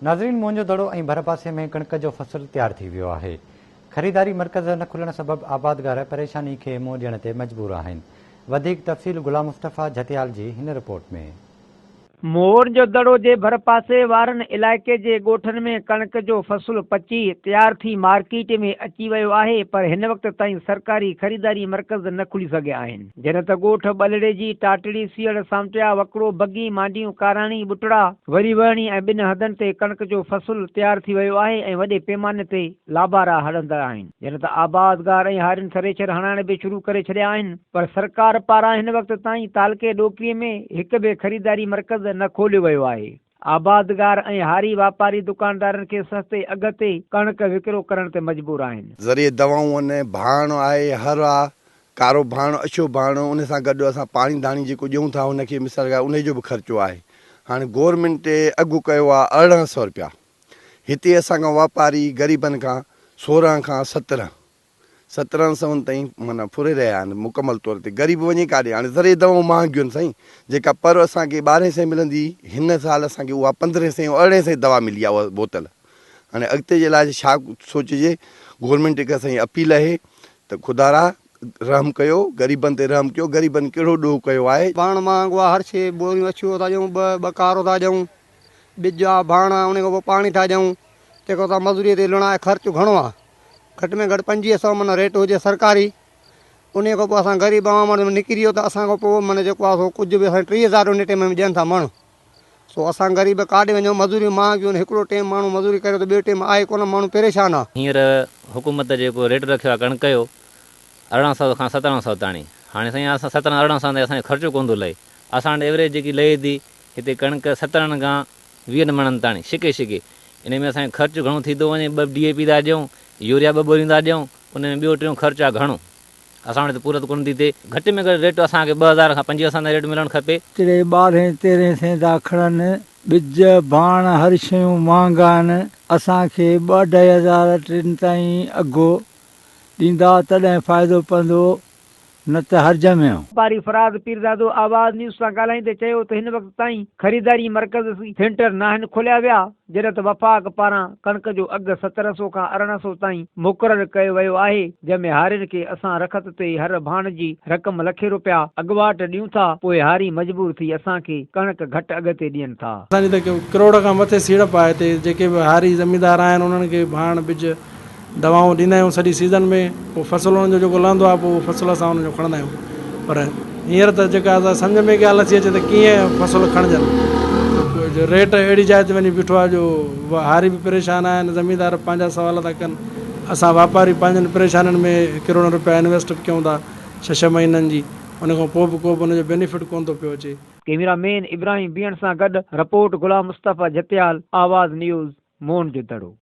नाज़रीन, मोहन जो दड़ो ऐं भरपासे में कणक जो फसल तैयार थी वियो आहे। ख़रीदारी मर्कज़ न खुलण सबबि आबादगार परेशानी खे मुंहुं ॾियण ते मजबूर आहिनि। वधीक तफ़सील गुलाम मुस्तफ़ा झतियाल जी हिन रिपोर्ट में। मोहन जो दड़ो जे भरपासे वारनि इलाइक़े जे ॻोठनि में कणक जो फसल पची तैयार थी मार्केट में अची वियो आहे, पर हिन वक़्त ताईं सरकारी ख़रीदारी मर्कज़ न खुली सघिया आहिनि। जॾहिं त ॻोठ ॿलड़े जी टाटड़ी सीअड़ सामटिया वकड़ो बगी मांडियूं काराणी बुटड़ा वरी वहणी ऐं ॿिनि हदनि ते कणक जो फसल तैयार थी वियो आहे ऐं वॾे पैमाने ते लाबारा हलंदा आहिनि। जॾहिं त आबादगार ऐं हारियुनि थ्रेशर हणाइण बि शुरू करे छॾिया आहिनि, पर सरकार पारां हिन वक़्त ताईं तालके ॾोकरीअ में हिक बि ख़रीदारी मर्कज़ न खोलियो वियो आहे। आबादगार ऐं हारी वापारी दुकानदारनि खे सस्ते अघ ते कणक विकिरो करण ते मजबूर आहिनि। ज़रिए दवाऊं आहिनि, भाण आहे, हर आहे, कारो भाण, अछो भाण, उन सां गॾु असां पाणी धाणी जेको ॾियूं था उनखे मिसाल उन जो बि ख़र्चो आहे। हाणे गवर्नमेंट अघु कयो आहे 1800 रुपया। हिते असांखां वापारी ग़रीबनि खां 16 खां 1700 ताईं माना फुरे रहिया आहिनि मुकमल तौर ते। ग़रीब वञे काॾे। हाणे ज़रिए दवाऊं महांगियूं आहिनि साईं, जेका पर असांखे 1200 मिलंदी, हिन साल असांखे उहा 1500 1800 दवा मिली आहे उहा बोतल। हाणे अॻिते जे लाइ छा सोचिजे। गवर्नमेंट खे असांजी अपील आहे त खुदारा रहम कयो, ग़रीबनि ते रहम कयो। ग़रीबनि कहिड़ो ॾोह कयो आहे। भाण महांगो आहे, हर शइ बोरियूं अछियो था ॾियूं, ॿ कारो था ॾियूं, ॿिज आहे, भाण आहे, उन खां पोइ पाणी था ॾियूं, तंहिंखां पोइ मज़ूरीअ ते लुणा ख़र्चु घणो आहे। घटि में घटि 2500 माना रेट हुजे सरकारी। उन खां पोइ असां ग़रीब आवाम निकिरी वियो त असांखां पोइ माना जेको आहे सो कुझु बि असां 30,000 उन टाइम में ॾियनि था माण्हू। सो असां ग़रीब काॾे वञूं, मज़ूरी महांगियूं आहिनि। हिकिड़ो टाइम माण्हू मज़ूरी करे त ॿियो टाइम आहे कोन, माण्हू परेशान आहे। हींअर हुकूमत जेको रेट रखियो आहे कणक जो 1800 खां 1700 ताणी। हाणे साईं असां 1700-1800 ताईं असांजो ख़र्चो कोन थो लहे। असां वटि एवरेज जेकी लहे थी हिते कणक 17 खां 20 मणनि ताणी छिके इन में असांजो ख़र्चु घणो थी थो वञे। 2 DAP था ॾियूं, यूरिया 2 बोरियूं था ॾियूं, उन में ॿियो टियों ख़र्चु आहे घणो। असां वटि पूरत कोन थी थिए। घटि में घटि रेट असांखे 2000 खां 2500 ताईं रेट मिलणु खपे। 1200-1300 था खणनि। ॿिज भाण हर शयूं महांगा आहिनि। असांखे 2-2.5 टिनि ताईं अघो ॾींदा तॾहिं फ़ाइदो पवंदो, न त हर्ज में। वापारी फराद पीरज़ादो आवाज़ न्यूज़ सां ॻाल्हाईंदे चयो त हिन वक़्त ताईं ख़रीदारी मर्कज़ सेंटर न आहिनि खोलिया विया। जॾहिं त वफ़ाक़ पारां कणक जो अघु 1700 खां 1800 ताईं मुक़ररु कयो वियो आहे, जंहिंमें हारियुनि खे असां रखत ते हर भाण जी रक़म लखे रुपया अॻुवाट ॾियूं था, पोइ हारी मजबूर थी असांखे कणक घटि अघ ते ॾियनि था। असांजी त करोड़ खां मथे सीड़प आहे हिते। जेके बि हारी ज़मीनदार आहिनि उन्हनि खे भाण बिज दवाऊं ॾींदा आहियूं सॼी सीज़न में। पोइ फसल उन्हनि जो जेको लहंदो आहे पोइ फसल असां उन्हनि जो खणंदा आहियूं। पर हींअर त जेका असां सम्झ में ॻाल्हि अची अचे त कीअं फसल खणजनि। रेट अहिड़ी जाइ ते वञी बीठो आहे जो हारी बि परेशान आहिनि, ज़मीनदार पंहिंजा सवाल था कनि। असां वापारी पंहिंजनि परेशानियुनि में करोड़ रुपया इन्वेस्ट कयूं था 6 महीननि जी, उन खां पोइ बि को बि उनजो बेनिफिट कोन थो पियो अचे। कैमरामैन इब्राहिम बियण सां गॾु रिपोर्ट गुलाम मुस्तफ़ा झतियाल, आवाज़ न्यूज़, मोहन जो दड़ो।